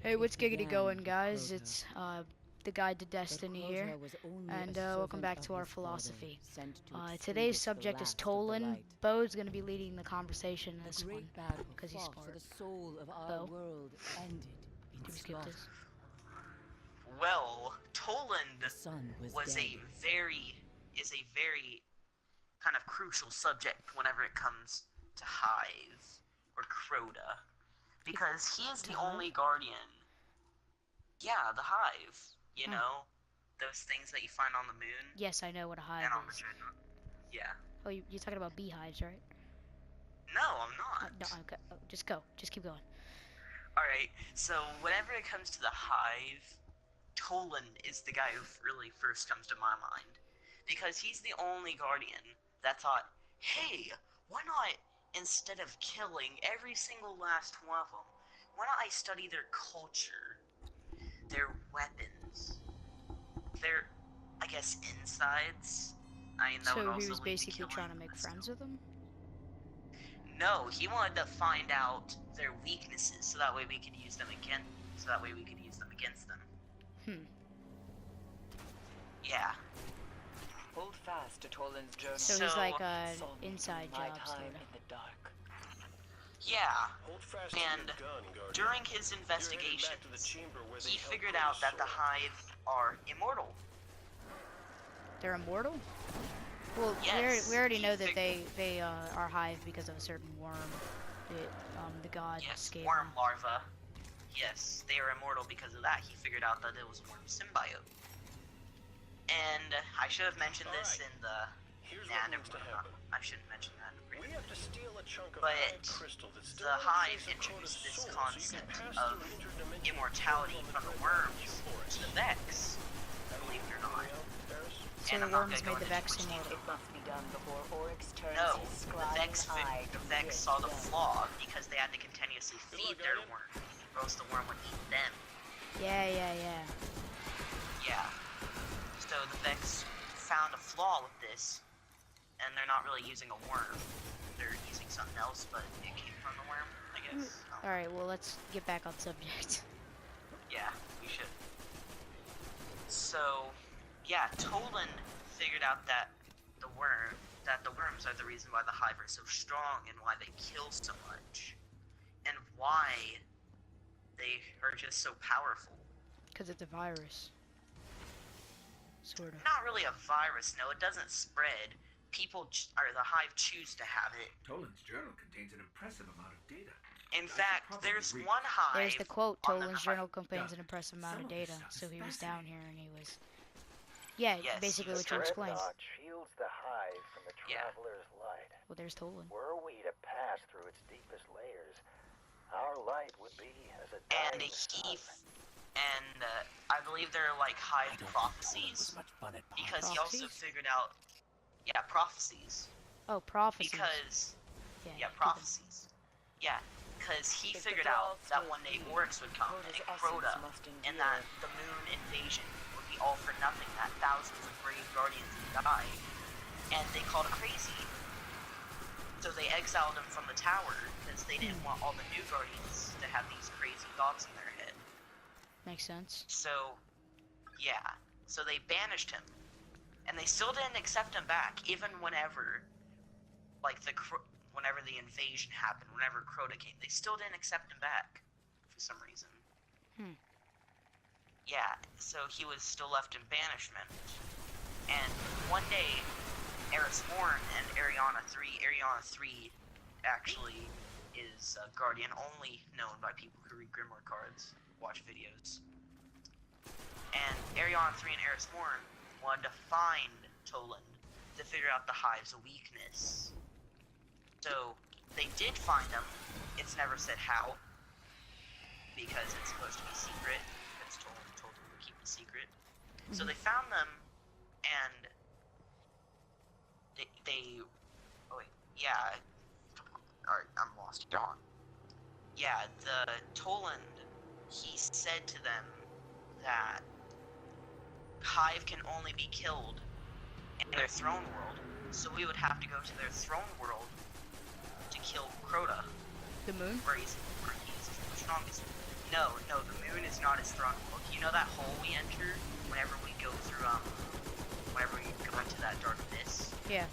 Hey, what's giggity going, guys? It's the Guide to Destiny here, and welcome back to our philosophy. Today's subject is Toland. Bo's gonna be leading the conversation in this one because he's smart. The soul of our Bo, world ended in did we skip slaughter. this? Well, Toland The sun was is dead. a very kind of crucial subject whenever it comes to Hive or Crota, because he is the only guardian. Yeah, the Hive. You know, those things that you find on the moon Yes, I know what a hive and on the is. Dreadnought. Yeah. Oh, you're talking about beehives, right? No, I'm not. No, okay. Oh, just go. Just keep going. Alright, so whenever it comes to the Hive, Toland is the guy who really first comes to my mind. Because he's the only guardian that thought, hey, why not, instead of killing every single last one of them, why not I study their culture, their weapons, their, I guess, insides? I mean, that So would he also was lead to basically killing. trying to make friends with them? No, he wanted to find out their weaknesses, so that way we could use them against them. Yeah. Hold fast to Toland's journal. So he's like Saw me inside my job, time sorta. in the dark. Yeah. Hold fast And to your gun, Guardian. during his You're headed investigations, back to the chamber where they he held figured Crota's out that the soul. Hive are immortal. They're immortal? Well, Yes, we already he know that they are hive because of a certain worm that the gods Yes, gave worm them. larva. Yes, they are immortal because of that. He figured out that it was a worm symbiote. And I should have mentioned this Alright. in the... Here's Nah, what never needs to mind. happen. I shouldn't mention that in the We previous. have to steal a chunk of But Hive crystal that's still the in Hive place of Crota's introduced this soul, concept so you can pass of through interdimensional immortality portals from on the Dreadnought worms Forest. to the Vex, believe it or not. Anything else, Paris? So And the I'm not worms gonna go made the into Vex too much immortal. It must be done before Oryx turns No, his the scrying eye to Vex red saw the blood. flaw because they had to continuously feed their Guardian. worm, or else the worm would eat them. Yeah. Yeah. So the Vex found a flaw with this, and they're not really using a worm. They're using something else, but it came from the worm, I guess. Alright, well, let's get back on subject. Yeah, we should. So, yeah, Toland figured out that the worms are the reason why the Hive are so strong and why they kill so much, and why they are just so powerful. Because it's a virus. Sort of. Not really a virus, no, it doesn't spread. The Hive choose to have it. Toland's journal contains an impressive amount of data. In I should fact, probably there's read one it. Hive. There's the quote, on the Toland's Hive- journal contains an impressive amount of data. So he was down here and he was... Yeah, Yes, basically he what was you explained. Dreadnought shields the Hive from the Yeah. Traveler's light. Well, there's Toland. Were we to pass through its deepest layers, our light would be as a And dying sun. I believe there are like Hive prophecies, because he also Prophecies? figured out, yeah, prophecies. Oh, prophecies. Because, yeah, keep it. prophecies. Yeah, because he If the figured out dogs that will one day feed, Oryx would come Crota's and essence Crota, must and endure. that the moon invasion would be all for nothing, that thousands of brave guardians would die. And they called it crazy. So they exiled him from the tower, because they didn't want all the new guardians to have these crazy thoughts in their head. Makes sense. So, yeah. So they banished him. And they still didn't accept him back, even whenever, like, whenever the invasion happened, whenever Crota came, they still didn't accept him back, for some reason. Yeah, so he was still left in banishment. And one day, Eris Horn and Ariana 3 actually is a guardian only known by people who read Grimoire cards, watch videos. And Ariana 3 and Eris Horn wanted to find Toland to figure out the Hive's weakness. So they did find him. It's never said how, because it's supposed to be secret. It's told them to keep it secret. So they found them, and they oh wait, yeah. Alright, I'm lost. Go on. Yeah, the Toland, he said to them that Hive can only be killed in their throne world, so we would have to go to their throne world to kill Crota, The moon? where he's the strongest. No, the moon is not his throne world. You know that hole we enter whenever we go through, whenever we go into that dark abyss? Yeah.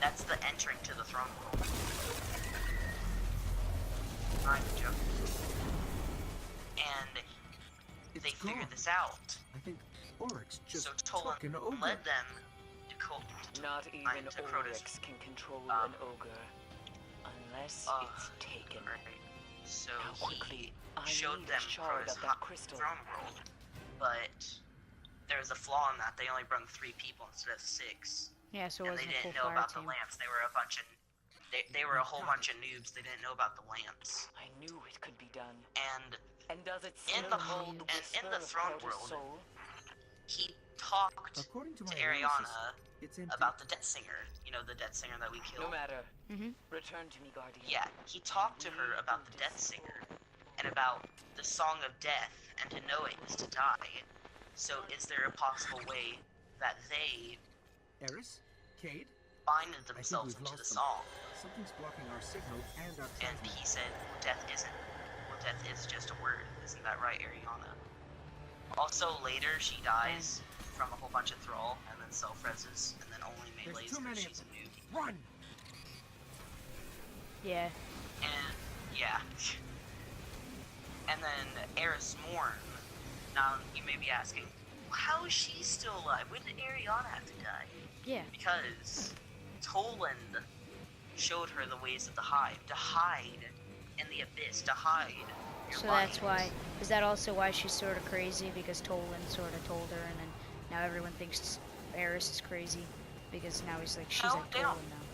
That's the entering to the throne world. Not a joke. And they figured this out. I think Oryx just So took an Toland ogre. led them to Not even to Crota's. Oryx can control Um, an ogre unless it's taken. Right. So How quickly he I showed need them a shard Crota's of that crystal. throne world, but there was a flaw in that. They only brung 3 people instead of 6. Yeah, so it And they wasn't a full didn't know fire about the team. lamps. They were a bunch of, they were a whole bunch of noobs. They didn't know about the lamps. I knew it could be done. And And does it In still the hold whole- the and in the whisper of throne Crota's world, soul? he talked According to to my Ariana analysis, it's empty. about the Death Singer. You know, the Death Singer that we killed. No matter. Mm-hmm. Return to me, Guardian. Yeah, he talked to her about the Death Singer and about the Song of Death, and to know it is to die. So is there a possible way that they Eris? Cade? binded themselves we've into the lost them. song? Something's blocking our signal and our And transmitter. he said, death isn't. Well, death is just a word. Isn't that right, Ariana? Also, later, she dies from a whole bunch of thrall, and then self-reses, and then only There's melees too because many she's a noob. Run! Yeah. And, yeah. And then Eris Morn. Now, you may be asking, how is she still alive? When did Ariana have to die? Yeah. Because Toland showed her the ways of the hive, to hide in the abyss, to hide your So mind. that's why. Is that also why she's sort of crazy? Because Toland sort of told her, and then now everyone thinks Eris is crazy because now he's like, she's No, like they Toland don't. now.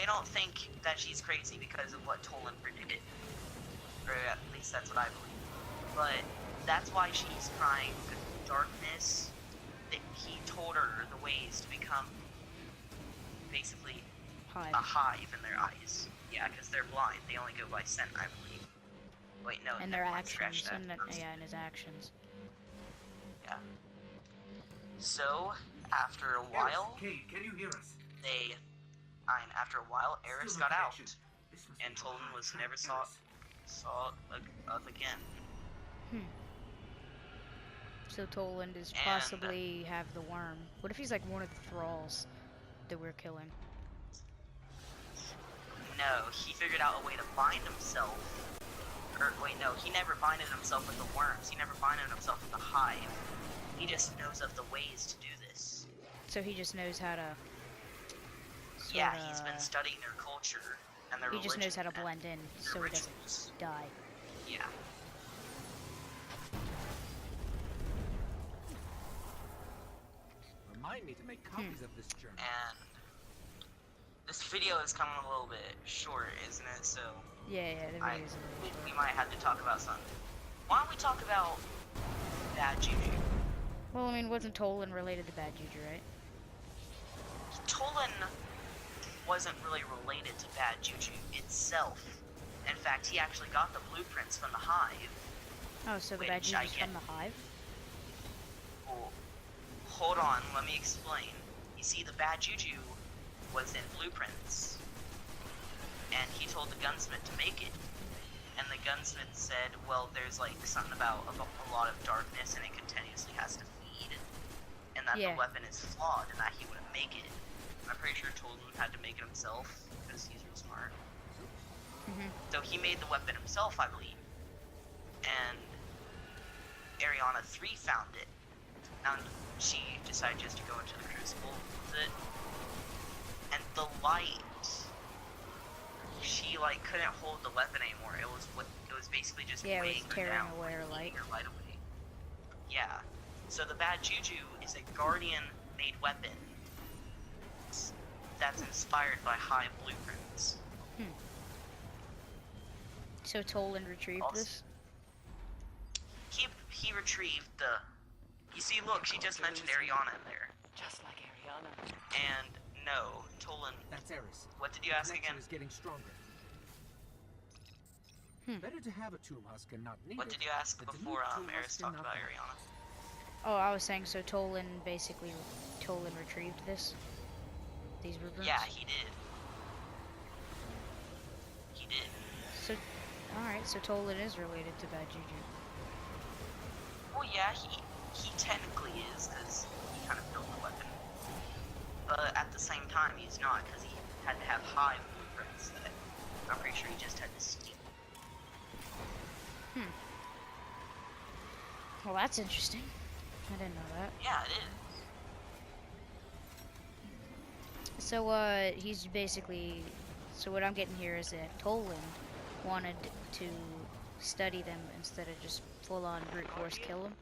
They don't think that she's crazy because of what Toland predicted. Or at least that's what I believe. But that's why she's crying darkness. That he told her the ways to become basically Hive. a hive in their eyes. Yeah, because they're blind. They only go by scent, I believe. Wait, no. And never their mind, scratch actions, that. and yeah, and his actions. Yeah. So, after a while, Cade, can you hear us? after a while, Eris Still no got out, connection. This must and be Toland behind was track never Eris. saw of again. So Toland is And- possibly have the worm. What if he's like one of the thralls that we're killing? No, he figured out a way to bind himself. Or wait, no, he never binded himself with the worms. He never binded himself with the hive. He just knows of the ways to do this. So he just knows how to. Yeah, sorta- he's been studying their culture and their He religion. just knows how to and blend in, their so he doesn't rituals. die. Yeah. Remind me to make copies of this journal. And this video is coming a little bit short, isn't it? So Yeah, the I, video's a little we short. might have to talk about something. Why don't we talk about bad juju? Well, I mean, wasn't Toland related to Bad Juju, right? Toland wasn't really related to bad juju itself. In fact, he actually got the blueprints from the hive. Oh, so the Which Bad I Juju's get. from the Hive? Well, hold on, let me explain. You see, the bad juju was in blueprints, and he told the gunsmith to make it. And the gunsmith said, well, there's like something about a lot of darkness, and it continuously has to feed, and that Yeah. the weapon is flawed, and that he wouldn't make it. I'm pretty sure Toland had to make it himself because he's real smart. Mm-hmm. So he made the weapon himself, I believe. And Ariana 3 found it. And she decided just to go into the crucible with it. And the light, she like couldn't hold the weapon anymore. It was basically just Yeah, it was weighing her tearing down, away her eating light. her light away. Yeah. So the bad juju is a Guardian-made weapon that's inspired by Hive blueprints. So Toland retrieved Also- this? He retrieved the. You see, look, she just mentioned Ariana in there. Just like Ariana. And no, Toland. That's Eris. What did you ask Connection again? is getting stronger. Better to have a tomb husk and not need What it. did you ask than to before need tomb Eris husk talked and about not- Ariana? Oh, I was saying, so Toland retrieved this? These blueprints? Yeah, he did. He did. So, Alright, so Toland is related to Bad Juju. Well, yeah, he technically is, because he kind of built the weapon. But at the same time, he's not, because he had to have Hive blueprints that I'm pretty sure he just had to steal. Well, that's interesting. I didn't know that. Yeah, it is. So, he's basically... So what I'm getting here is that Toland wanted to study them instead of just full-on brute force kill them.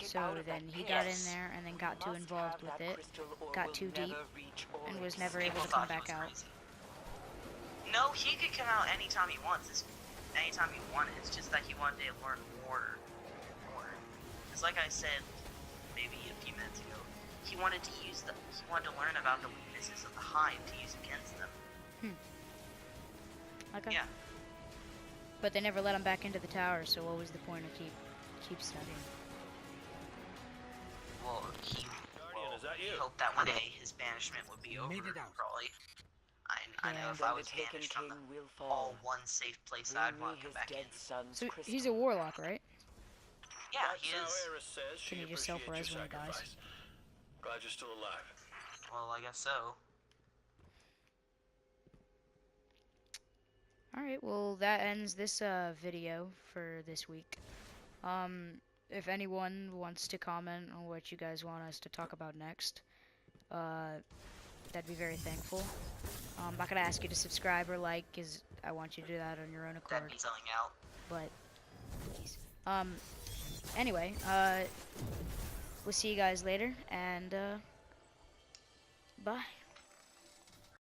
So then he got in there and then got too involved with it, got too deep, and was never able to come back out. Crazy. No, he could come out anytime he wants. Anytime he wanted. It's just that he wanted to learn more. Because like I said, maybe a few minutes ago, he wanted to learn about the weaknesses of the Hive to use against them. Okay. Yeah. But they never let him back into the tower, so what was the point of keep studying? Well, he Guardian, is that you? hoped that one day his banishment would be over. Made it out. Probably. I know if I was banished from all one safe place, I'd want to come back in. So he's a warlock, right? Yeah, That's he how is. Eris says she Can you just appreciates self-res your when he dies? sacrifice. Glad you're still alive. Well, I guess so. Alright, well that ends this video for this week. If anyone wants to comment on what you guys want us to talk about next, that'd be very thankful. I'm not gonna ask you to subscribe or like, because I want you to do that on your own accord. That'd be selling out. But please. Anyway, we'll see you guys later, and bye.